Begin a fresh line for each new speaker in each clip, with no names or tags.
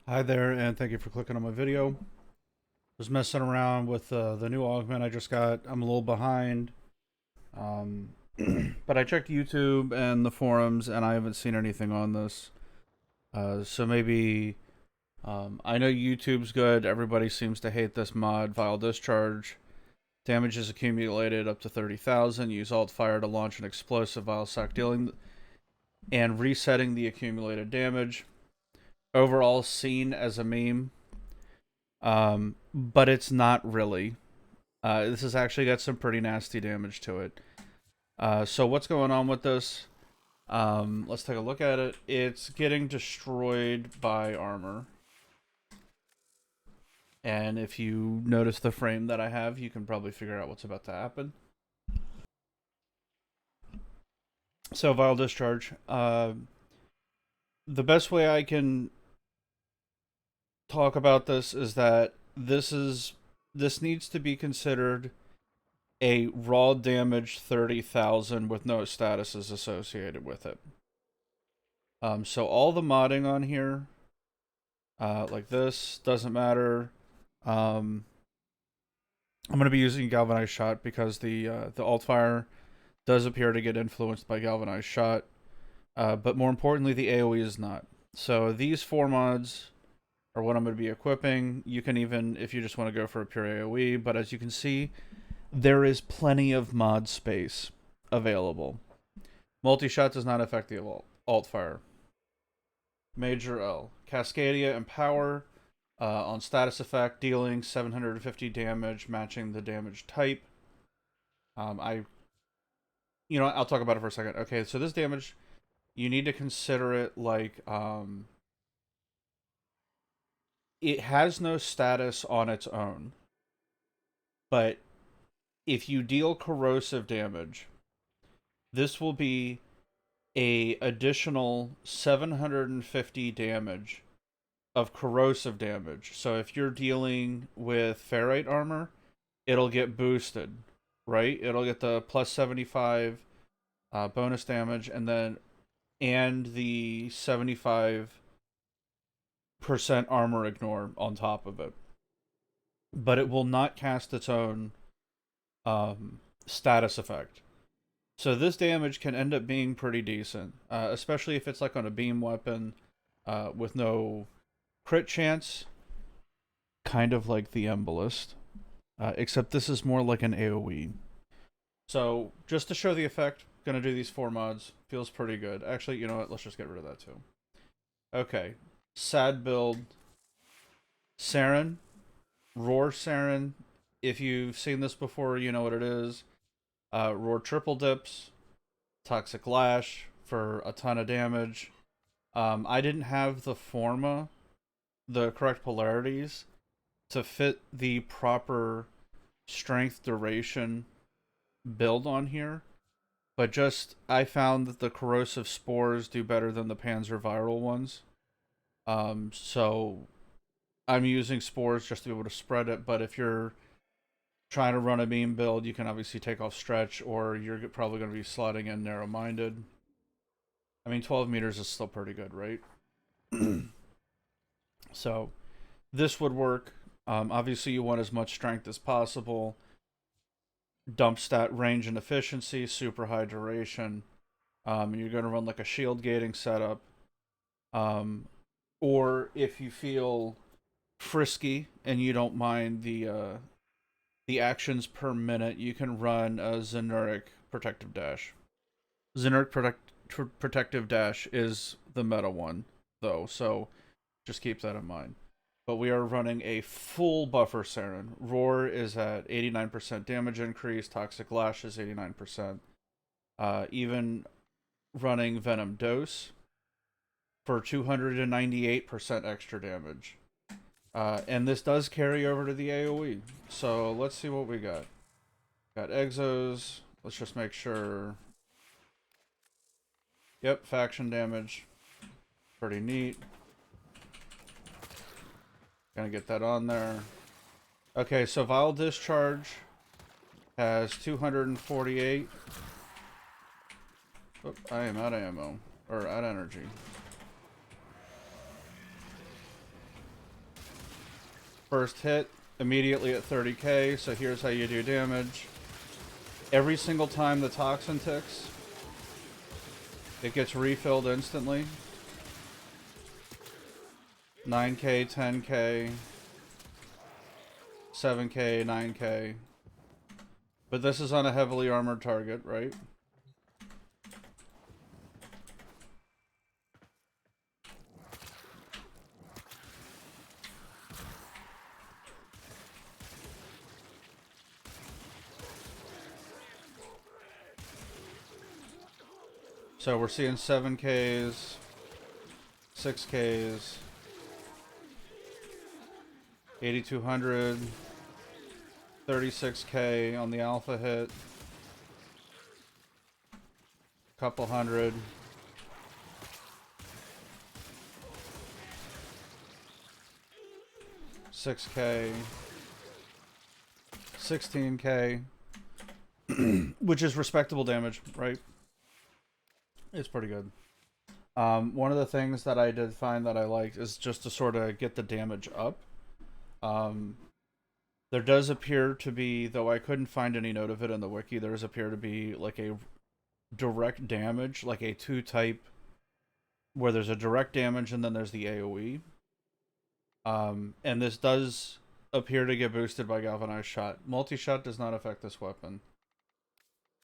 Hi there, and thank you for clicking on my video. Was messing around with the new augment I just got. I'm a little behind, um, but I checked YouTube and the forums, and I haven't seen anything on this. So maybe I know YouTube's good. Everybody seems to hate this mod, Vile Discharge. Damage is accumulated up to 30,000. Use Alt Fire to launch an explosive Vile Sack, dealing and resetting the accumulated damage. Overall, seen as a meme. But it's not really. This has actually got some pretty nasty damage to it. So what's going on with this? Let's take a look at it. It's getting destroyed by armor. And if you notice the frame that I have, you can probably figure out what's about to happen. So Vile Discharge. The best way I can talk about this is that this needs to be considered a raw damage 30,000 with no statuses associated with it. So all the modding on here, like this, doesn't matter. I'm going to be using galvanized shot because the alt fire does appear to get influenced by galvanized shot, but more importantly, the AOE is not. So these four mods are what I'm going to be equipping. You can even, if you just want to go for a pure AOE, but as you can see, there is plenty of mod space available. Multi-shot does not affect the alt fire. Major L. Cascadia and Power on status effect, dealing 750 damage, matching the damage type. I'll talk about it for a second. Okay, so this damage, you need to consider it like, it has no status on its own, but if you deal corrosive damage, this will be a additional 750 damage of corrosive damage. So if you're dealing with ferrite armor, it'll get boosted, right? It'll get the plus 75 bonus damage, and the 75% armor ignore on top of it. But it will not cast its own status effect. So this damage can end up being pretty decent, especially if it's like on a beam weapon with no crit chance, kind of like the Embolist, except this is more like an AoE. So just to show the effect, gonna do these four mods. Feels pretty good. Actually, you know what? Let's just get rid of that too. Okay, sad build. Saryn, Roar Saryn. If you've seen this before, you know what it is. Roar triple dips, Toxic Lash for a ton of damage. I didn't have the the correct polarities to fit the proper strength duration build on here, but just I found that the corrosive spores do better than the panzer viral ones. So I'm using spores just to be able to spread it, but if you're trying to run a beam build, you can obviously take off stretch, or you're probably going to be slotting in narrow-minded. I mean, 12 meters is still pretty good, right? So this would work. Obviously, you want as much strength as possible. Dump stat range and efficiency, super high duration. You're going to run like a shield gating setup. Or if you feel frisky and you don't mind the actions per minute, you can run a Zenuric Protective Dash. Protective Dash is the meta one, though, so just keep that in mind. But we are running a full buffer Saryn. Roar is at 89% damage increase, Toxic Lash is 89%. Even running Venom Dose for 298% extra damage. And this does carry over to the AoE. So let's see what we got. Got Exos. Let's just make sure. Yep, faction damage. Pretty neat. Gonna get that on there. Okay, so Vile Discharge has 248. Oop, I am out of ammo. Or out of energy. First hit, immediately at 30k, so here's how you do damage. Every single time the toxin ticks, it gets refilled instantly. 9k, 10k, 7k, 9k. But this is on a heavily armored target, right? So we're seeing 7Ks, 6Ks, 8200, 36K on the alpha hit, couple hundred, 6K, 16K, which is respectable damage, right? It's pretty good. One of the things that I did find that I liked is just to sort of get the damage up. There does appear to be, though I couldn't find any note of it in the wiki, there does appear to be like a direct damage, like a two-type, where there's a direct damage and then there's the AoE. And this does appear to get boosted by galvanized shot. Multi-shot does not affect this weapon.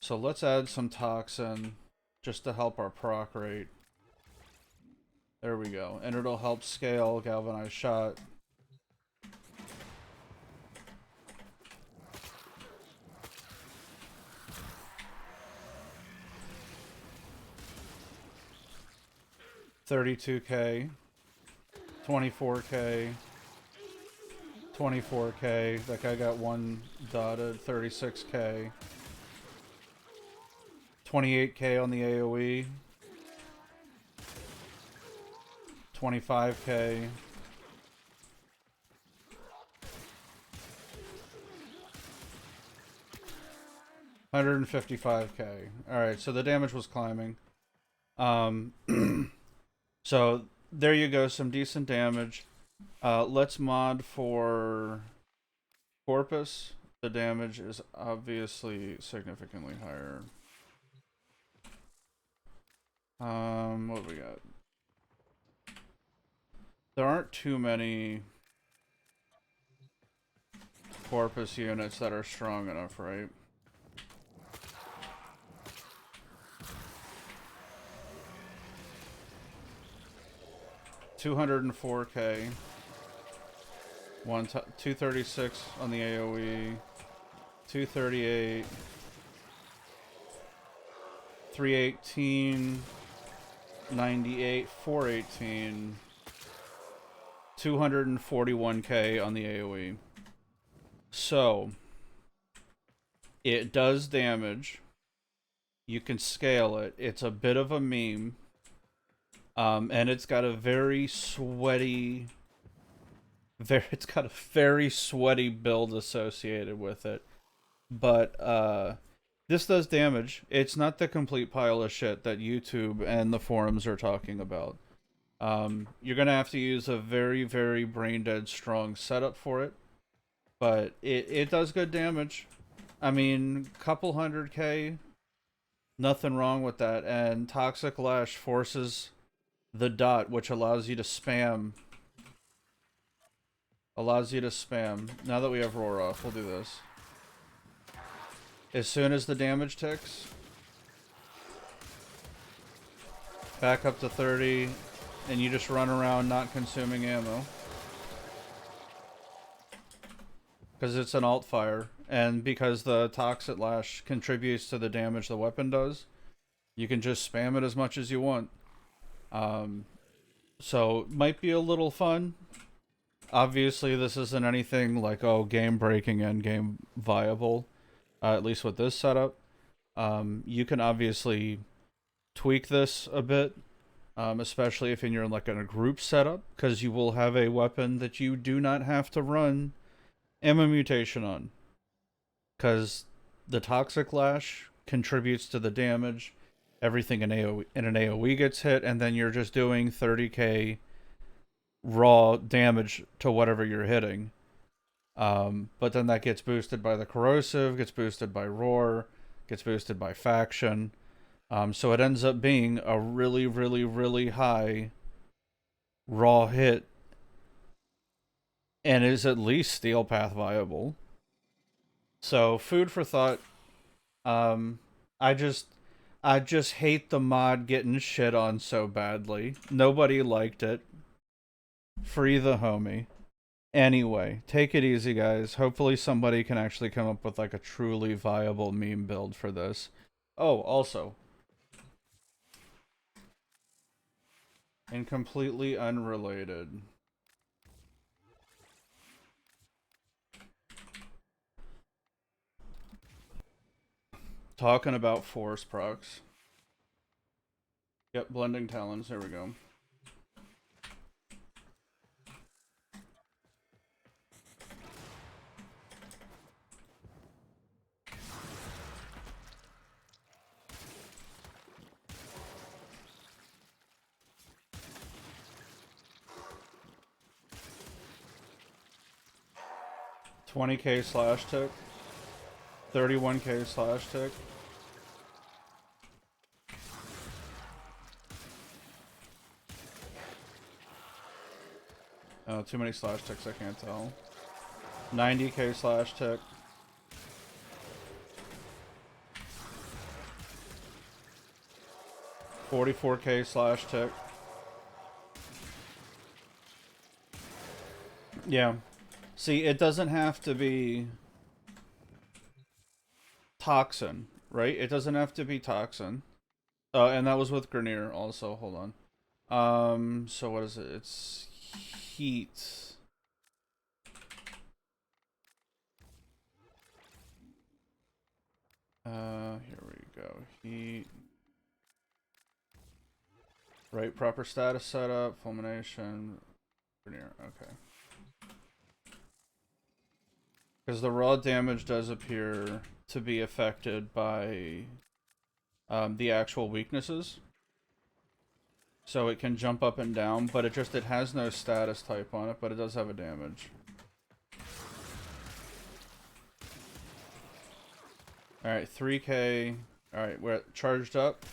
So let's add some toxin just to help our proc rate. There we go. And it'll help scale galvanized shot. $32K, 24K, 24K. That guy got one dotted. 36K. 28K on the AoE. 25K. $155K. Alright, so the damage was climbing. So there you go, some decent damage. Let's mod for corpus. The damage is obviously significantly higher. What do we got? There aren't too many corpus units that are strong enough, right? $204K. 236 on the AoE. 238. 318. 98. 418. 241K on the AoE. So, it does damage. You can scale it. It's a bit of a meme. And it's got a very sweaty... it's got a very sweaty build associated with it. But, this does damage. It's not the complete pile of shit that YouTube and the forums are talking about. You're gonna have to use a very, very brain-dead strong setup for it. But it does good damage. I mean, couple 100K, nothing wrong with that. And Toxic Lash forces the dot, which allows you to spam. Now that we have roar off, we'll do this. As soon as the damage ticks, back up to 30, and you just run around not consuming ammo. Because it's an alt fire, and because the Toxic Lash contributes to the damage the weapon does, you can just spam it as much as you want. So, might be a little fun. Obviously, this isn't anything like, oh, game-breaking and game viable. At least with this setup. You can obviously tweak this a bit. Especially if you're in like in a group setup. Because you will have a weapon that you do not have to run ammo mutation on. Because the Toxic Lash contributes to the damage. Everything in an AoE gets hit, and then you're just doing 30k raw damage to whatever you're hitting. But then that gets boosted by the corrosive, gets boosted by roar, gets boosted by faction. So it ends up being a really, really, really high raw hit, and is at least steel path viable. So food for thought. Um, I just I just hate the mod getting shit on so badly. Nobody liked it. Free the homie. Anyway, take it easy, guys. Hopefully somebody can actually come up with like a truly viable meme build for this. Oh, also, and completely unrelated. Talking about force procs. Yep, blending talons. There we go. $20k slash tick. 31k slash tick. Oh, too many slash ticks, I can't tell. 90k slash tick. $44k slash tick. Yeah. See, it doesn't have to be toxin, right? It doesn't have to be toxin. And that was with Grenier also. Hold on. So what is it? It's heat. Here we go. Heat. Right, proper status setup, fulmination, Grenier. Okay. Because the raw damage does appear to be affected by the actual weaknesses. So it can jump up and down, but it has no status type on it, but it does have a damage. Alright, 3k. Alright, we're charged up.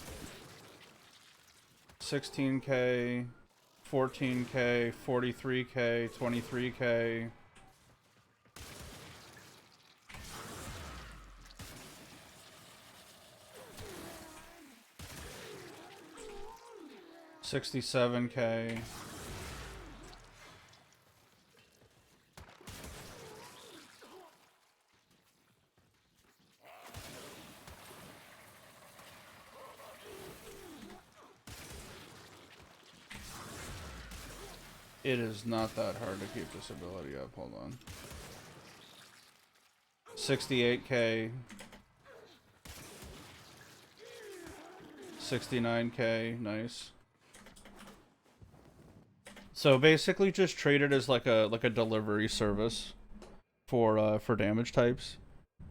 16k, 14k, 43k, 23k. $67k. It is not that hard to keep this ability up. Hold on. 68k. 69k. Nice. So basically, just treat it as like a delivery service for damage types.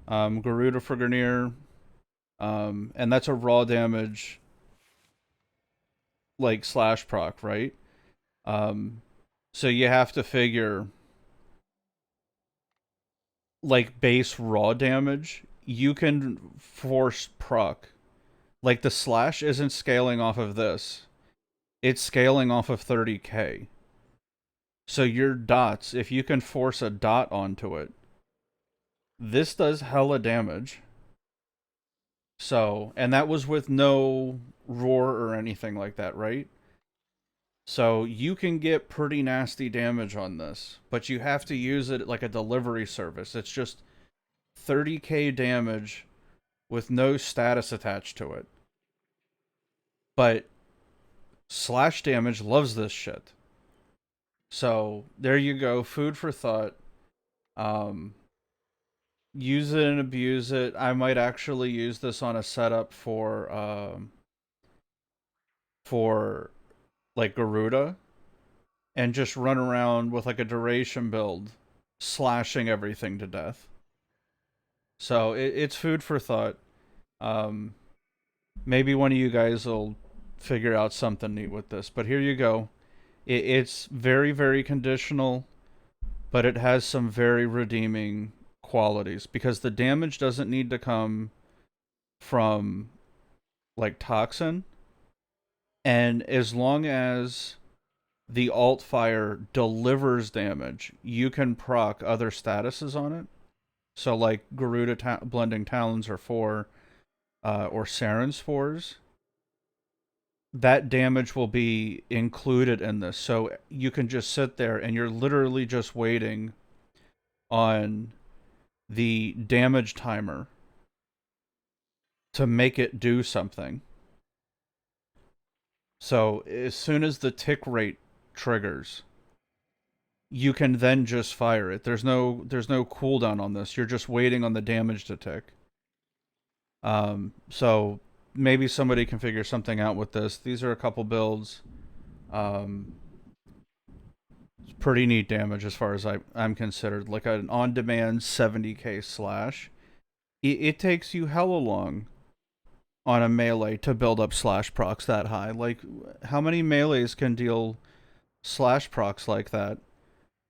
Garuda for Grenier, and that's a raw damage like slash proc, right? So you have to figure like base raw damage. You can force proc. Like the slash isn't scaling off of this; it's scaling off of 30k. So your dots, if you can force a dot onto it, this does hella damage. So, and that was with no roar or anything like that, right? So you can get pretty nasty damage on this, but you have to use it like a delivery service. It's just 30k damage with no status attached to it. But slash damage loves this shit. So there you go, food for thought. Use it and abuse it. I might actually use this on a setup for like Garuda, and just run around with like a duration build, slashing everything to death. So it's food for thought. Maybe one of you guys will figure out something neat with this. But here you go. It's very, very conditional. but it has some very redeeming qualities because the damage doesn't need to come from like toxin, and as long as the alt fire delivers damage, you can proc other statuses on it. So like Garuda blending talons are 4, or Saryn's 4s. That damage will be included in this, so you can just sit there and you're literally just waiting on the damage timer to make it do something. So as soon as the tick rate triggers, you can then just fire it. There's no cooldown on this. You're just waiting on the damage to tick. So maybe somebody can figure something out with this. These are a couple builds. It's pretty neat damage as far as I'm considered. Like an on-demand 70k slash. It takes you hella long on a melee to build up slash procs that high. Like, how many melees can deal slash procs like that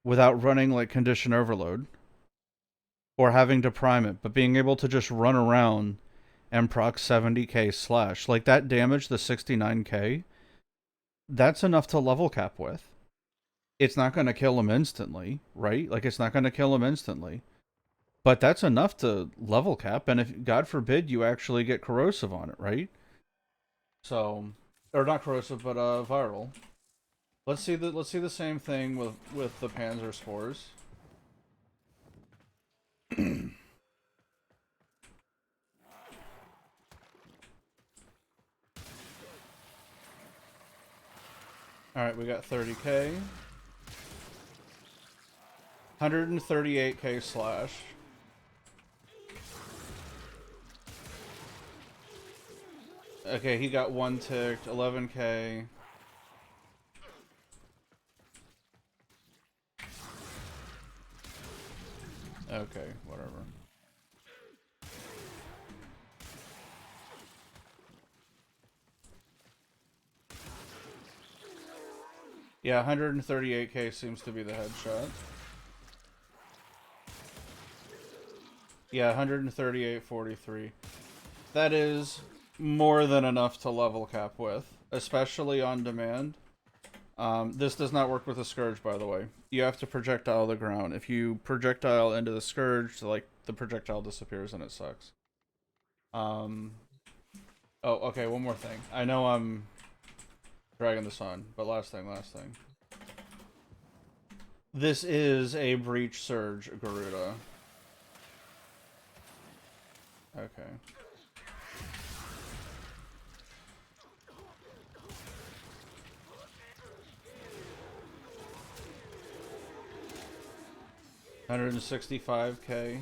without running like condition overload or having to prime it, but being able to just run around and proc 70k slash? Like, that damage, the 69k, that's enough to level cap with. It's not going to kill him instantly, right? Like, it's not going to kill him instantly. But that's enough to level cap, and if, God forbid, you actually get corrosive on it, right? So, or not corrosive, but viral. Let's see the same thing with the panzer spores. All right, we got 30k, 138k slash. Okay, he got one ticked, 11k. Okay, whatever. Yeah, 138k seems to be the headshot. Yeah, 138.43. That is more than enough to level cap with, especially on demand. This does not work with a Scourge, by the way. You have to projectile the ground. If you projectile into the Scourge, like, the projectile disappears and it sucks. Oh, okay, one more thing. I know I'm dragging this on, but last thing. This is a Breach Surge Garuda. Okay. $165k.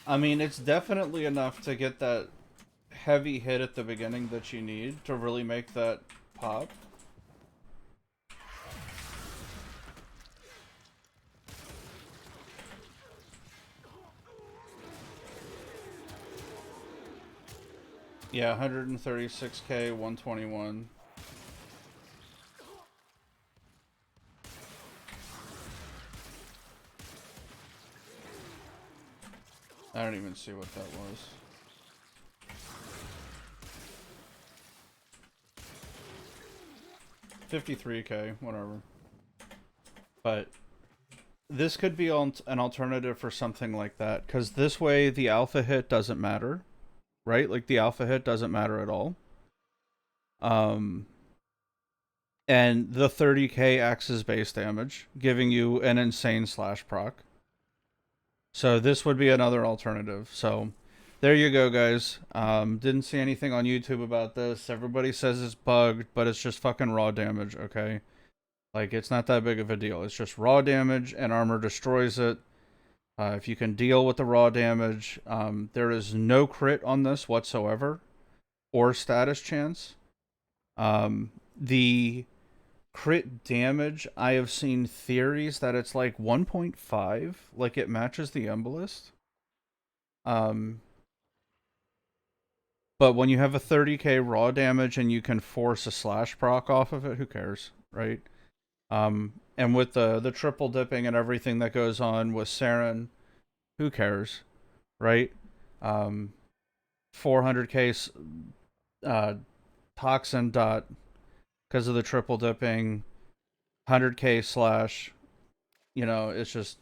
I mean, it's definitely enough to get that heavy hit at the beginning that you need to really make that pop. Yeah, 136k, 121. I don't even see what that was. $53k, whatever. But this could be an alternative for something like that, because this way the alpha hit doesn't matter, right? Like, the alpha hit doesn't matter at all. And the 30k acts as base damage, giving you an insane slash proc. So this would be another alternative. So there you go, guys. Didn't see anything on YouTube about this. Everybody says it's bugged, but it's just fucking raw damage, okay? Like, it's not that big of a deal. It's just raw damage, and armor destroys it. If you can deal with the raw damage, there is no crit on this whatsoever, or status chance. The crit damage, I have seen theories that it's like 1.5, like it matches the Embolist. But when you have a 30k raw damage and you can force a slash proc off of it, who cares, right? And with the triple dipping and everything that goes on with Saryn, who cares, right? 400k toxin dot because of the triple dipping, 100k slash. You know, it's just,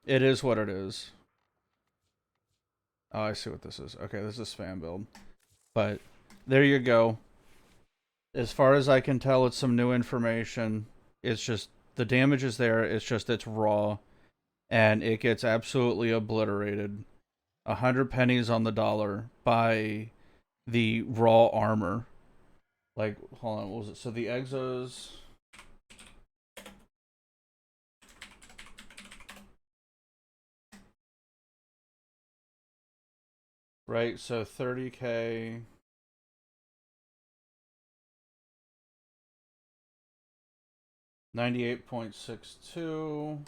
it is what it is. Oh, I see what this is. Okay, this is spam build. But there you go. As far as I can tell, it's some new information. It's just the damage is there. It's just it's raw, and it gets absolutely obliterated. 100 pennies on the dollar by the raw armor. Like, hold on, what was it? So the exos. Right, so 30k. $98.62.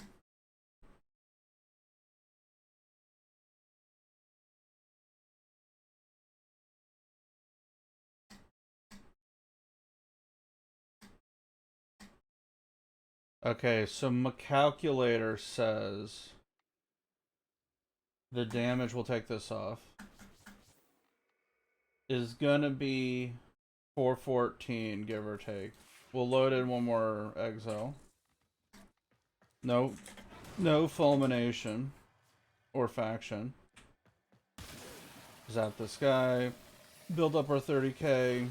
Okay, so my calculator says the damage, we'll take this off, is gonna be 414, give or take. We'll load in one more exo. No fulmination or faction. Zap this guy. Build up our 30k.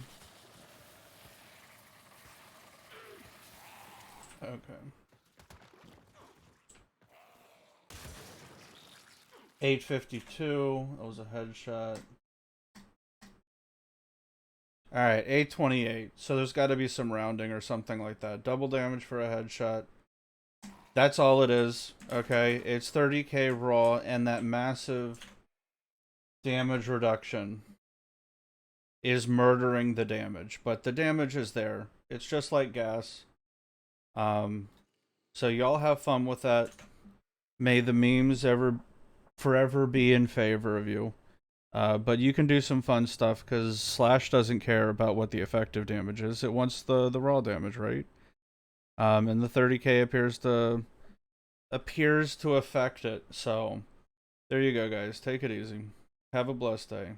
Okay. 852. That was a headshot. Alright, 828. So there's got to be some rounding or something like that. Double damage for a headshot. That's all it is. Okay, it's 30k raw, and that massive damage reduction is murdering the damage. But the damage is there. It's just like gas. So y'all have fun with that. May the memes forever be in favor of you. But you can do some fun stuff because Slash doesn't care about what the effective damage is. It wants the raw damage, right? And the 30k appears to affect it. So there you go, guys. Take it easy. Have a blessed day.